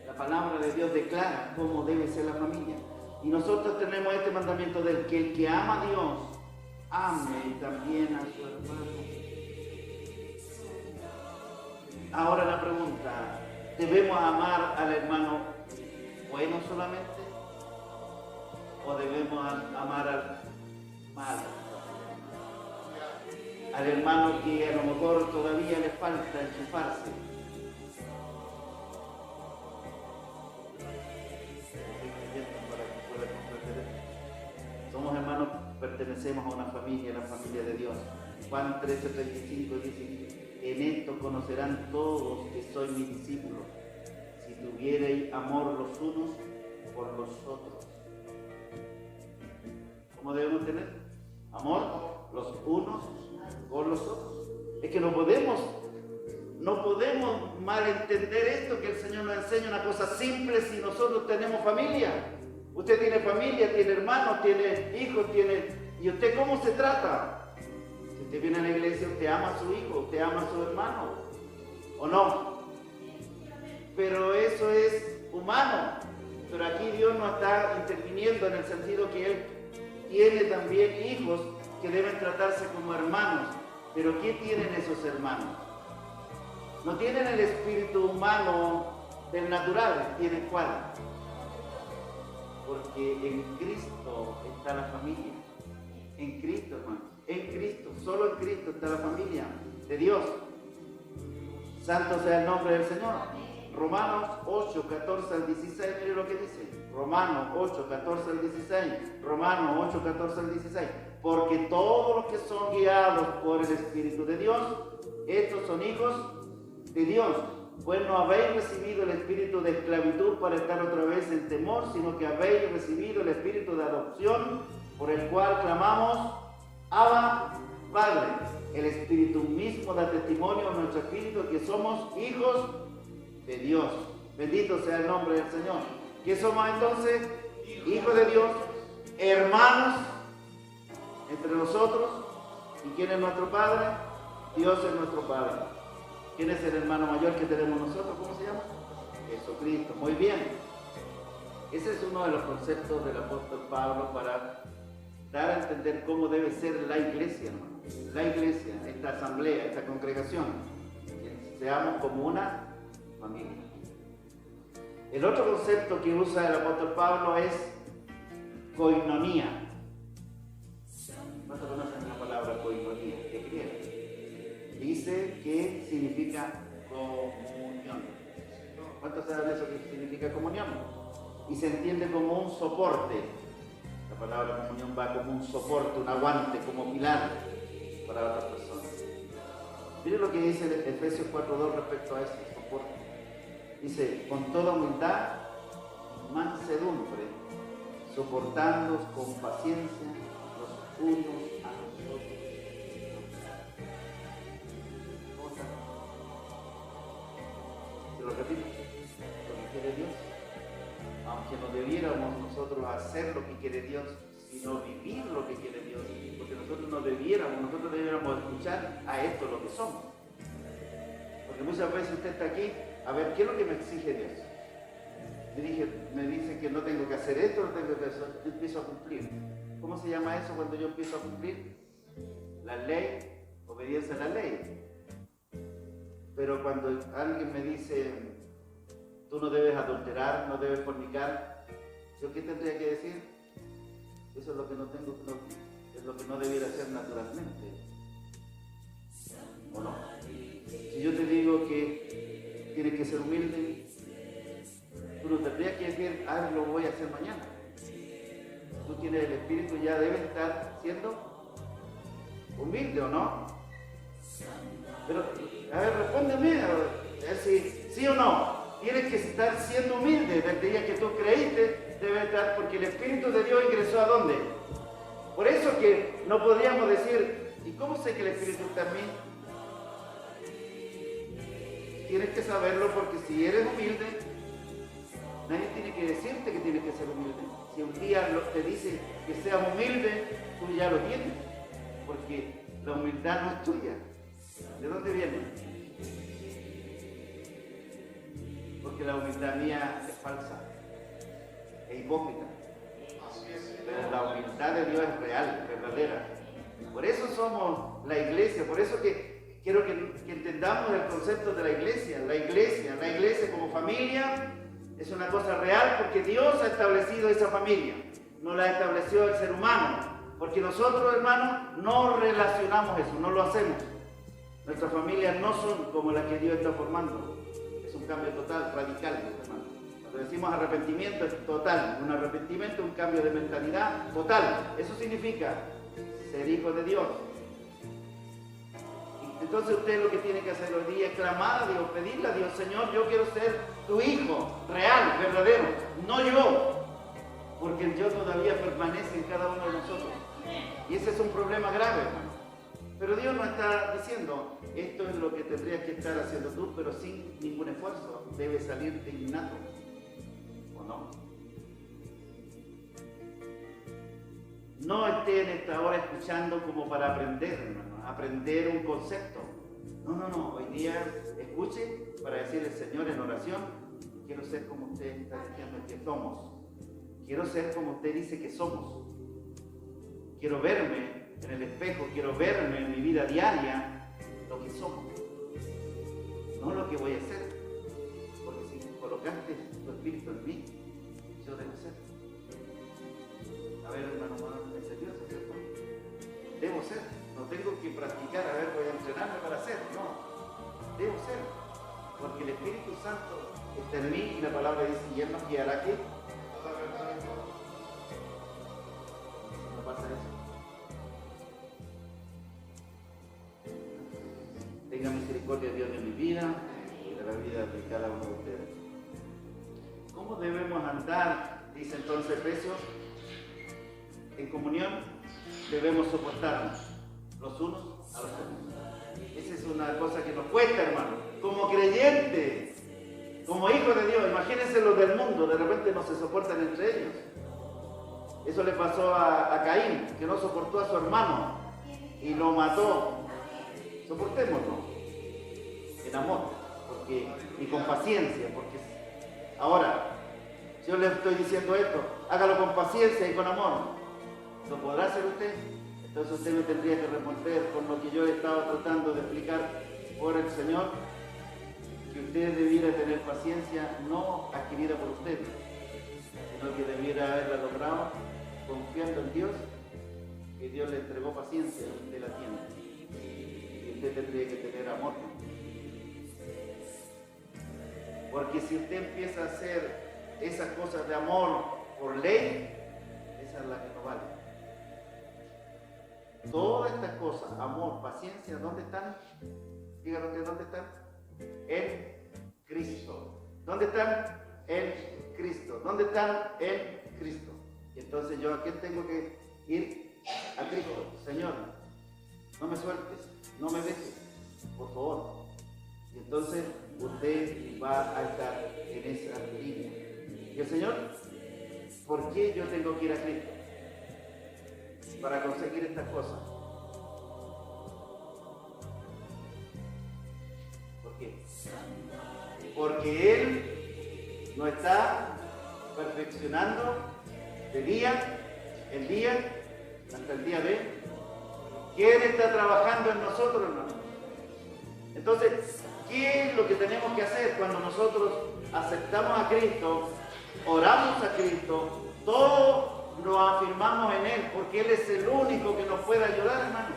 La palabra de Dios declara cómo debe ser la familia. Y nosotros tenemos este mandamiento de Él, que el que ama a Dios, ame también a su hermano. Ahora la pregunta, ¿debemos amar al hermano bueno solamente? ¿O debemos amar al malo? Al hermano que a lo mejor todavía le falta enchufarse. Somos hermanos, pertenecemos a una familia, la familia de Dios. Juan 13:35 dice, en esto conocerán todos que soy mi discípulo, si tuvierais amor los unos por los otros. ¿Cómo debemos tener? Amor los unos por los otros. Es que no podemos malentender esto que el Señor nos enseña, una cosa simple si nosotros tenemos familia. Usted tiene familia, tiene hermanos, tiene hijos, ¿Y usted cómo se trata? Si usted viene a la iglesia, usted ama a su hijo, usted ama a su hermano, ¿o no? Pero eso es humano. Pero aquí Dios no está interviniendo en el sentido que Él tiene también hijos que deben tratarse como hermanos. Pero ¿qué tienen esos hermanos? No tienen el espíritu humano del natural, ¿tienen cuál? Porque en Cristo está la familia. En Cristo, hermanos. En Cristo, solo en Cristo está la familia de Dios. Santo sea el nombre del Señor. Romanos 8, 14 al 16, mire lo que dice. Romanos 8, 14 al 16. Romanos 8, 14 al 16. Porque todos los que son guiados por el Espíritu de Dios, estos son hijos de Dios. Pues no habéis recibido el espíritu de esclavitud para estar otra vez en temor, sino que habéis recibido el espíritu de adopción, por el cual clamamos, Abba, Padre. El espíritu mismo da testimonio a nuestro espíritu que somos hijos de Dios. Bendito sea el nombre del Señor. ¿Qué somos entonces? Hijos de Dios, hermanos entre nosotros. ¿Y quién es nuestro Padre? Dios es nuestro Padre. ¿Quién es el hermano mayor que tenemos nosotros? ¿Cómo se llama? Jesucristo. Muy bien. Ese es uno de los conceptos del apóstol Pablo para dar a entender cómo debe ser la iglesia, hermano. La iglesia, esta asamblea, esta congregación. Que seamos como una familia. El otro concepto que usa el apóstol Pablo es koinonía. ¿Cuántos conocen la palabra koinonía? ¿Qué griego? Dice que significa comunión. ¿Cuántos saben eso que significa comunión? Y se entiende como un soporte. La palabra comunión va como un soporte, un aguante, como pilar para otras personas. Miren lo que dice Efesios 4:2 respecto a ese soporte. Dice, con toda humildad, mansedumbre, soportándoos con paciencia los unos a los otros. Lo repito, lo que quiere Dios, aunque no debiéramos nosotros hacer lo que quiere Dios, sino vivir lo que quiere Dios, porque nosotros debiéramos escuchar a esto lo que somos. Porque muchas veces usted está aquí, a ver, ¿qué es lo que me exige Dios? Me dice que no tengo que hacer esto, no tengo que hacer, yo empiezo a cumplir. ¿Cómo se llama eso cuando yo empiezo a cumplir? La ley, obediencia a la ley. Pero cuando alguien me dice, tú no debes adulterar, no debes fornicar, ¿yo qué tendría que decir? Eso es lo que no tengo, es lo que no debiera hacer naturalmente. ¿O no? Si yo te digo que tienes que ser humilde, tú no tendrías que decir, lo voy a hacer mañana. Tú tienes el espíritu, ya debes estar siendo humilde, ¿o no? Pero, a ver, respóndeme, a ver si sí o no. Tienes que estar siendo humilde desde el día que tú creíste, debe estar, porque el Espíritu de Dios ingresó ¿a dónde? Por eso que no podríamos decir, ¿y cómo sé que el Espíritu está en mí? Tienes que saberlo, porque si eres humilde, nadie tiene que decirte que tienes que ser humilde. Si un día te dice que seas humilde, tú ya lo tienes, porque la humildad no es tuya. ¿De dónde viene? Porque la humildad mía es falsa, es hipócrita. Pero la humildad de Dios es real, verdadera. Por eso somos la iglesia, por eso que quiero que entendamos el concepto de la iglesia. La iglesia como familia es una cosa real porque Dios ha establecido esa familia. No la estableció el ser humano. Porque nosotros, hermanos, no relacionamos eso, no lo hacemos. Nuestras familias no son como las que Dios está formando. Es un cambio total, radical, hermanos. Cuando decimos arrepentimiento es total. Un arrepentimiento es un cambio de mentalidad total. Eso significa ser hijo de Dios. Entonces usted lo que tiene que hacer hoy día es clamar a Dios, pedirle a Dios: Señor, yo quiero ser tu hijo, real, verdadero, no yo, porque el yo todavía permanece en cada uno de nosotros. Y ese es un problema grave, hermano. Pero Dios no está diciendo: esto es lo que tendrías que estar haciendo tú, pero sin ningún esfuerzo, debe salirte innato, ¿o no? No esté en esta hora escuchando como para aprender, hermano, aprender un concepto. No. Hoy día escuche para decirle: Señor, en oración, quiero ser como usted está diciendo que somos. Quiero ser como usted dice que somos. Quiero verme en el espejo, quiero verme en mi vida diaria lo que somos. No lo que voy a ser. Porque si colocaste tu espíritu en mí, yo debo ser. A ver, hermano, ¿es Dios, cierto? Debo ser. No tengo que practicar, a ver, voy a entrenarme para ser. No, debo ser. Porque el Espíritu Santo está en mí y la palabra dice: y Él nos guiará ¿qué? No pasa eso. Tenga misericordia Dios de mi vida y de la vida de cada uno de ustedes. ¿Cómo debemos andar? Dice entonces Efesios. En comunión debemos soportarnos los unos a los otros. Esa es una cosa que nos cuesta, hermano. Como creyentes, como hijos de Dios, imagínense los del mundo, de repente no se soportan entre ellos. Eso le pasó a Caín, que no soportó a su hermano y lo mató. Soportémoslo en amor, y con paciencia, porque ahora, si yo le estoy diciendo esto, hágalo con paciencia y con amor. ¿Lo podrá hacer usted? Entonces usted me tendría que responder con lo que yo he estado tratando de explicar por el Señor, que usted debiera tener paciencia no adquirida por usted, sino que debiera haberla logrado confiando en Dios, que Dios le entregó paciencia, usted la tiene. Y usted tendría que tener amor. Porque si usted empieza a hacer esas cosas de amor por ley, esa es la que no vale. Todas estas cosas, amor, paciencia, ¿dónde están? Díganlo ustedes, ¿dónde están? En Cristo. ¿Dónde están? En Cristo. ¿Dónde están? En Cristo. Y entonces yo, ¿a quién tengo que ir? A Cristo. Señor, no me sueltes, no me dejes, por favor. Y entonces usted va a estar en esa línea. Y el Señor, ¿por qué yo tengo que ir a Cristo? Para conseguir estas cosas. ¿Por qué? Porque Él nos está perfeccionando de día en día hasta el día de. ¿Quién está trabajando en nosotros, hermano? Entonces, ¿qué es lo que tenemos que hacer cuando nosotros aceptamos a Cristo, oramos a Cristo, todo lo afirmamos en Él, porque Él es el único que nos puede ayudar, hermano?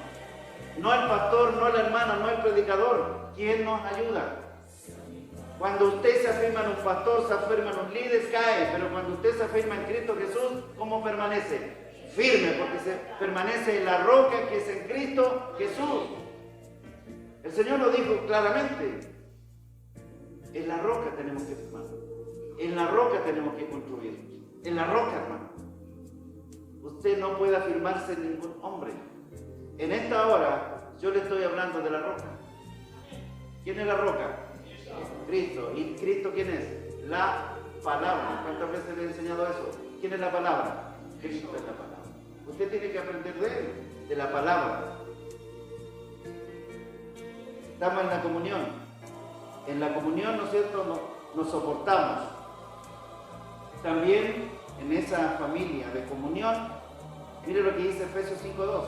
No el pastor, no la hermana, no el predicador. ¿Quién nos ayuda? Cuando usted se afirma en un pastor, se afirma en un líder, cae. Pero cuando usted se afirma en Cristo Jesús, ¿cómo permanece? Firme, porque se permanece en la roca que es en Cristo Jesús. El Señor lo dijo claramente. En la roca tenemos que firmar. En la roca tenemos que construir. En la roca, hermano. Usted no puede afirmarse en ningún hombre. En esta hora yo le estoy hablando de la roca. ¿Quién es la roca? Cristo. ¿Y Cristo quién es? La palabra. ¿Cuántas veces le he enseñado eso? ¿Quién es la palabra? Cristo es la palabra. Usted tiene que aprender de Él, de la palabra. Estamos en la comunión. En la comunión, ¿no es cierto?, nos soportamos. También en esa familia de comunión, mire lo que dice Efesios 5:2.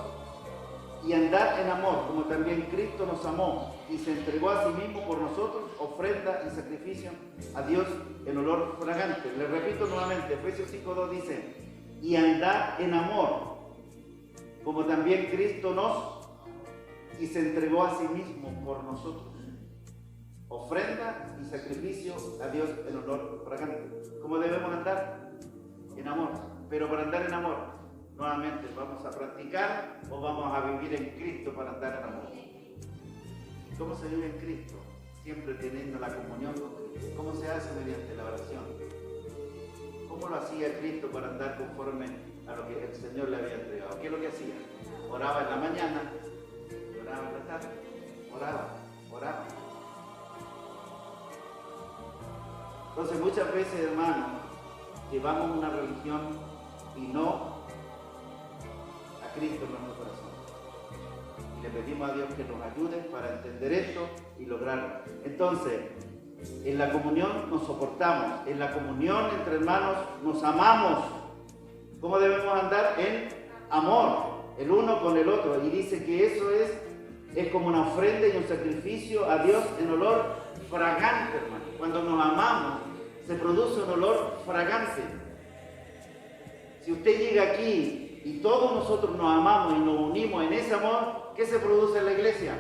y andad en amor, como también Cristo nos amó y se entregó a sí mismo por nosotros, ofrenda y sacrificio a Dios en olor fragante. Le repito nuevamente, Efesios 5:2 dice, y andad en amor, como también Cristo nos y se entregó a sí mismo por nosotros. Ofrenda y sacrificio a Dios en olor fragante. ¿Cómo debemos andar? En amor. Pero para andar en amor, nuevamente, ¿vamos a practicar o vamos a vivir en Cristo para andar en amor? ¿Cómo se vive en Cristo? Siempre teniendo la comunión con Cristo. ¿Cómo se hace? Mediante la oración. ¿Cómo lo hacía Cristo para andar conforme a lo que el Señor le había entregado? ¿Qué es lo que hacía? Oraba en la mañana, oraba en la tarde, oraba. Entonces muchas veces, hermanos, llevamos una religión y no a Cristo en nuestro corazón. Y le pedimos a Dios que nos ayude para entender esto y lograrlo. Entonces, en la comunión nos soportamos, en la comunión entre hermanos nos amamos. ¿Cómo debemos andar? En amor, el uno con el otro. Y dice que eso es como una ofrenda y un sacrificio a Dios en olor fragante, hermano. Cuando nos amamos, se produce un olor fragante. Si usted llega aquí y todos nosotros nos amamos y nos unimos en ese amor, ¿qué se produce en la iglesia?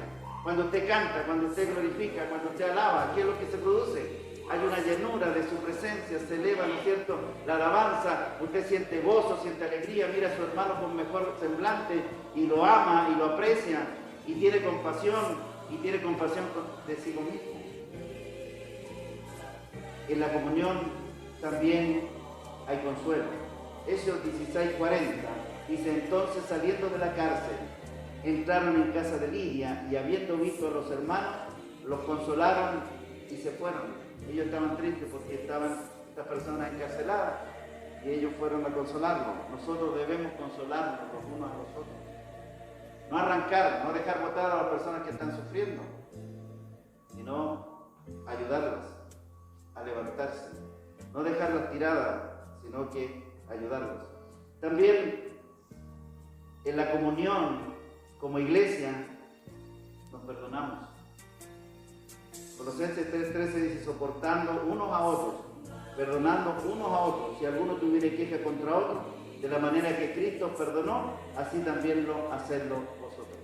Cuando usted canta, cuando usted glorifica, cuando usted alaba, ¿qué es lo que se produce? Hay una llenura de su presencia, se eleva, ¿no es cierto?, la alabanza, usted siente gozo, siente alegría, mira a su hermano con mejor semblante y lo ama y lo aprecia y tiene compasión de sí mismo. En la comunión también hay consuelo. Hechos 16:40 dice, entonces saliendo de la cárcel, entraron en casa de Lidia y habiendo visto a los hermanos, los consolaron y se fueron. Ellos estaban tristes porque estaban estas personas encarceladas y ellos fueron a consolarlos. Nosotros debemos consolarnos los unos a los otros. No arrancar, no dejar botar a las personas que están sufriendo, sino ayudarlas a levantarse. No dejarlas tiradas, sino que ayudarlas. También en la comunión como iglesia nos perdonamos. Colosenses 3:13 dice, soportando unos a otros, perdonando unos a otros, si alguno tuviera queja contra otro, de la manera que Cristo os perdonó, así también hacedlo vosotros.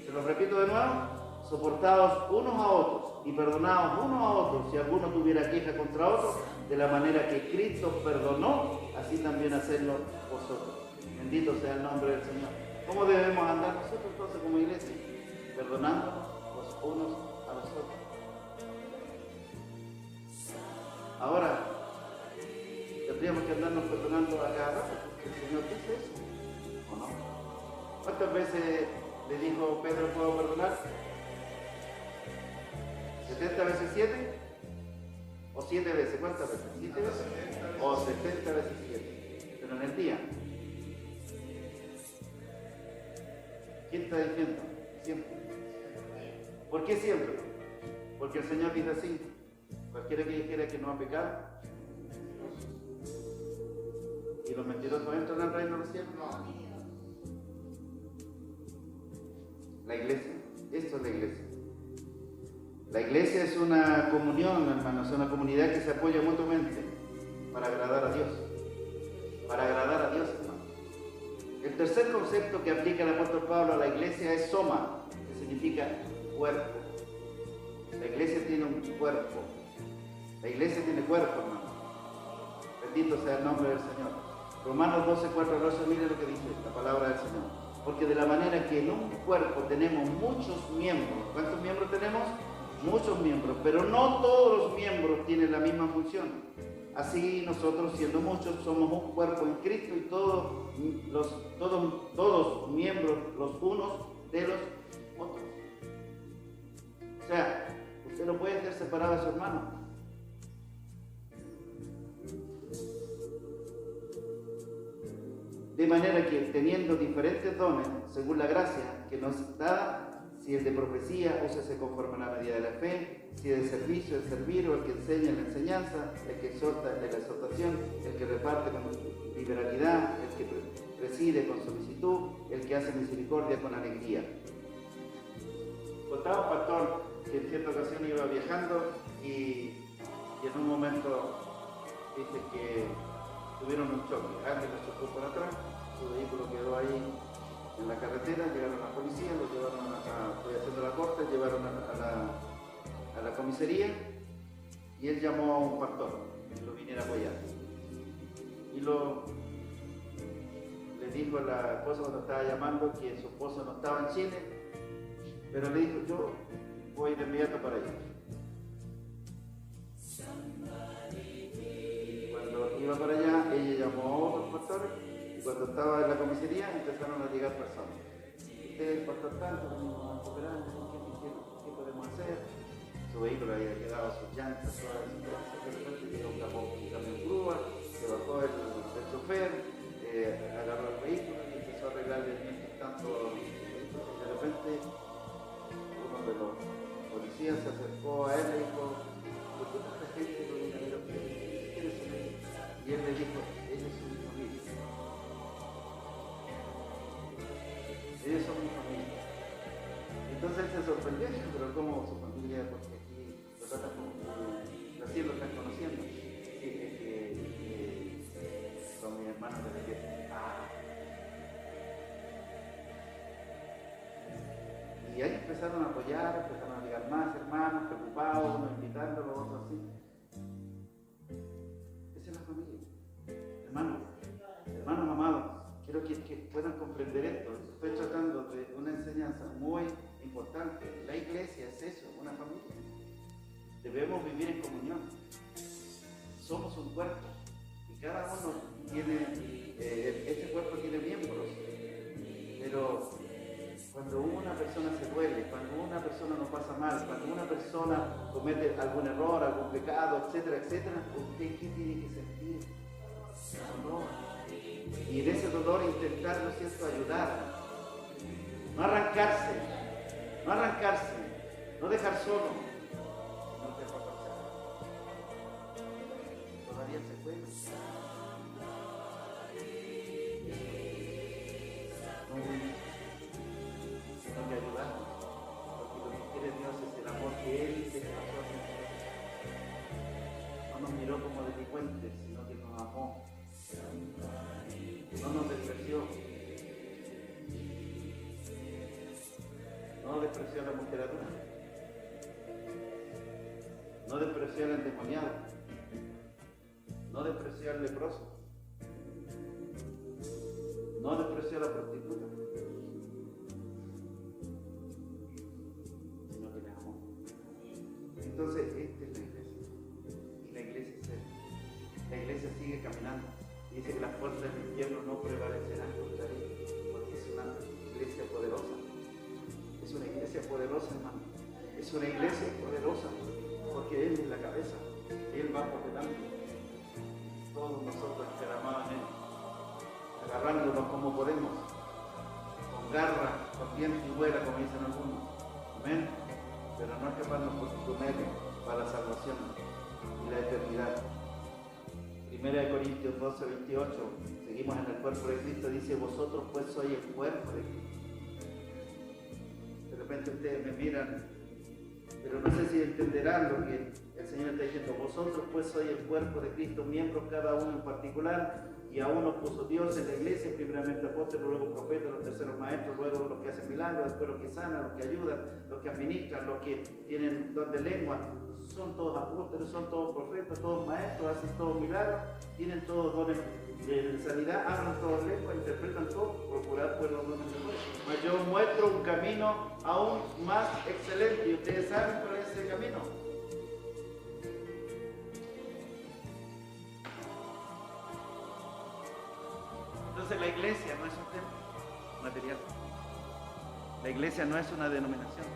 Se lo repito de nuevo, soportaos unos a otros y perdonaos unos a otros, si alguno tuviera queja contra otro, de la manera que Cristo os perdonó, así también hacedlo vosotros. Bendito sea el nombre del Señor. ¿Cómo debemos andar nosotros entonces como iglesia? Perdonándonos los unos a los otros. Ahora, tendríamos que andarnos perdonando a cada rato, porque el Señor dice eso, ¿o no? ¿Cuántas veces le dijo Pedro, puedo perdonar? ¿70 veces 7? ¿O 7 veces? ¿Cuántas veces? ¿7 veces? ¿O 70 veces 7? Pero en el día. ¿Quién está diciendo? Siempre. ¿Por qué siempre? Porque el Señor dice así. Cualquiera que dijera que no ha pecado y los mentirosos entran al reino de los cielos. La iglesia, esto es la iglesia. La iglesia es una comunión, hermanos, es una comunidad que se apoya mutuamente para agradar a Dios. Para agradar a Dios, hermano. El tercer concepto que aplica el apóstol Pablo a la iglesia es soma, que significa cuerpo. La iglesia tiene un cuerpo. La iglesia tiene cuerpo, hermano. Bendito sea el nombre del Señor. Romanos 12:4-12, mire lo que dice la palabra del Señor. Porque de la manera que en un cuerpo tenemos muchos miembros. ¿Cuántos miembros tenemos? Muchos miembros, pero no todos los miembros tienen la misma función. Así nosotros, siendo muchos, somos un cuerpo en Cristo y todos miembros los unos de los otros. O sea, usted no puede ser separado de su hermano. De manera que, teniendo diferentes dones, según la gracia que nos es dada, si el de profecía, úsese conforme a la medida de la fe, si el de servicio, el servir, o el que enseña, la enseñanza, el que exhorta, el de la exhortación, el que reparte con liberalidad, el que preside con solicitud, el que hace misericordia con alegría. Contaba un pastor que en cierta ocasión iba viajando y en un momento dice que tuvieron un choque. Alguien lo chocó por atrás, su vehículo quedó ahí en la carretera, llegaron la policía, lo llevaron estoy haciendo la corte, llevaron a la comisaría y él llamó a un pastor que lo viniera a apoyar. Y le dijo a la esposa cuando estaba llamando que su esposo no estaba en Chile, pero le dijo: yo voy de inmediato para allá. Y cuando iba para allá, ella llamó a otros pastores y cuando estaba en la comisaría empezaron a llegar personas. Usted es el pastor tanto, venimos a cooperar, ¿qué podemos hacer? Su vehículo había quedado, sus llantas, todas las cosas. De repente llegó un camión grúa, se bajó el chofer, agarró el vehículo y empezó a arreglarle mientras tanto. De repente uno de los policías se acercó a él y le dijo: ¿por qué tanta gente no viene a ver a usted? ¿Quién es su hijo? Y él le dijo: ellos son mi familia. Ellos son mi familia. Entonces él se sorprendió, pero ¿cómo su familia? Porque aquí lo tratan como recién lo están conociendo. Sí, es que son mis hermanos de la iglesia. Y ahí empezaron a apoyar, empezaron a llegar más hermanos preocupados, unos invitándolos, otros así. Esa es la familia. Hermanos amados, quiero que puedan comprender esto. Estoy tratando de una enseñanza muy importante. La iglesia es eso, una familia. Debemos vivir en comunión. Somos un cuerpo y cada uno tiene, este cuerpo tiene miembros, pero cuando una persona se duele, cuando una persona no pasa mal, cuando una persona comete algún error, algún pecado, etcétera, etcétera, ¿usted qué tiene que sentir? Dolor. Y en ese dolor intentar, ¿no es cierto?, ayudar. No arrancarse, no dejar solo, sino que todavía se puede. Sino que ayudarnos, porque lo que quiere Dios es el amor que Él se pasó a nosotros. No nos miró como delincuentes, sino que nos amó. No nos despreció. No despreció a la mujeradura. No despreció al endemoniado. No despreció al leproso. No despreció a la prostituta. Sino que le amó. Entonces, esta es la iglesia. Y la iglesia es Él. La iglesia sigue caminando. Dice que las fuerzas del infierno no prevalecerán contra ella, porque es una iglesia poderosa. Es una iglesia poderosa, hermano. Es una iglesia poderosa, porque Él es la cabeza. Él va por delante. Todos nosotros encaramados en Él, agarrándonos como podemos, con garra, con viento y vuela, como dicen algunos. Amén. Pero no escaparnos por su medio para la salvación y la eternidad. 1 Corintios 12, 28, seguimos en el cuerpo de Cristo, dice: vosotros pues sois el cuerpo de Cristo. De repente ustedes me miran, pero no sé si entenderán lo que el Señor está diciendo. Vosotros pues sois el cuerpo de Cristo, miembros cada uno en particular, y a uno puso Dios en la iglesia, primeramente apóstoles, luego profetas, los terceros maestros, luego los que hacen milagros, después los que sanan, los que ayudan, los que administran, los que tienen don de lengua. Son todos apóstoles, son todos profetas, todos maestros, hacen todos milagros, tienen todos dones de sanidad, hablan todos lenguas, interpretan todo, procurar pues los dones de Dios. Mas yo muestro un camino aún más excelente, y ustedes saben cuál es ese camino. Entonces la iglesia no es un templo material. La iglesia no es una denominación.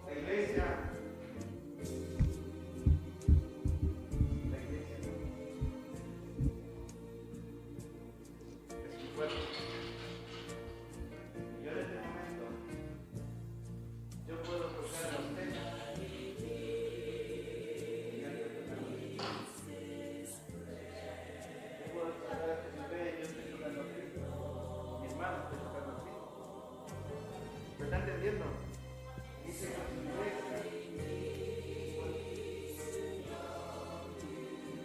La iglesia es un cuerpo. Y yo en este momento, yo puedo tocar a usted. entendiendo? Dice que su iglesia,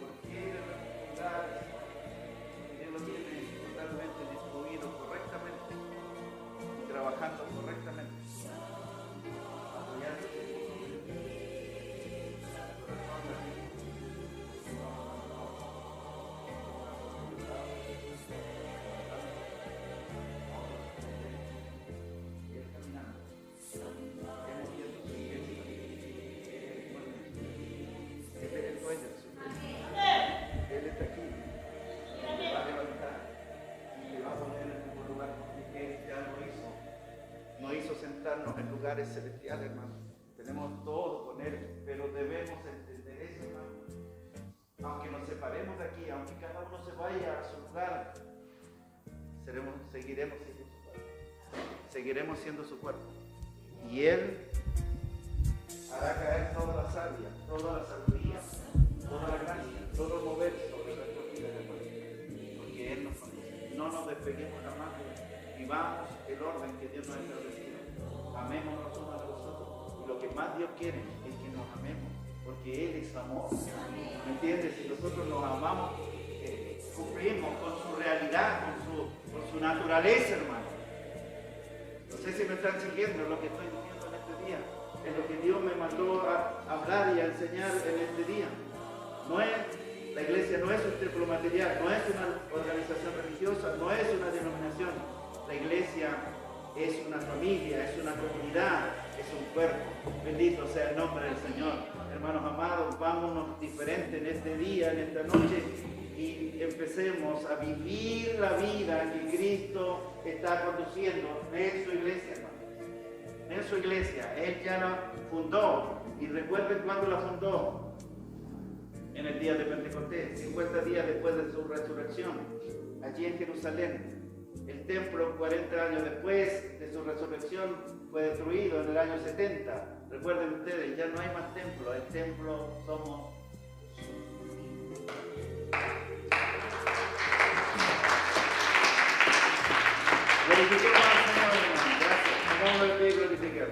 porque Él en los lugares, Él lo tiene totalmente distribuido correctamente y trabajando correctamente. Él está aquí, te va a levantar y te va a poner en un lugar porque Él ya lo hizo. No hizo sentarnos en lugares celestiales, hermano. Tenemos todo con Él, pero debemos entender eso, hermano. Aunque nos separemos de aquí, aunque cada uno se vaya a su lugar, seguiremos siendo su cuerpo. Seguiremos siendo su cuerpo. Y Él hará caer toda la savia, toda la sabiduría, toda la gracia, todo mover sobre nuestra vida, hermano. Porque Él nos conoce. No nos despeguemos jamás. Vivamos el orden que Dios nos ha establecido. Amémonos los unos a los otros. Y lo que más Dios quiere es que nos amemos. Porque Él es amor. ¿Me entiendes? Si nosotros nos amamos, cumplimos con su realidad, con su naturaleza, hermano. No sé si me están siguiendo lo que estoy diciendo en este día. Es lo que Dios me mandó a hablar y a enseñar en este día. La iglesia no es un templo material, no es una organización religiosa, no es una denominación. La iglesia es una familia, es una comunidad, es un cuerpo. Bendito sea el nombre del Señor. Hermanos amados, vámonos diferentes en este día, en esta noche, y empecemos a vivir la vida que Cristo está conduciendo en su iglesia, hermanos. En su iglesia. Él ya la fundó. Y recuerden cuándo la fundó. En el día de Pentecostés, 50 días después de su resurrección, allí en Jerusalén. El templo, 40 años después de su resurrección, fue destruido en el año 70. Recuerden ustedes, ya no hay más templo, el templo somos. Glorifiquemos al Señor, hermano. Gracias. Vamos a glorificar.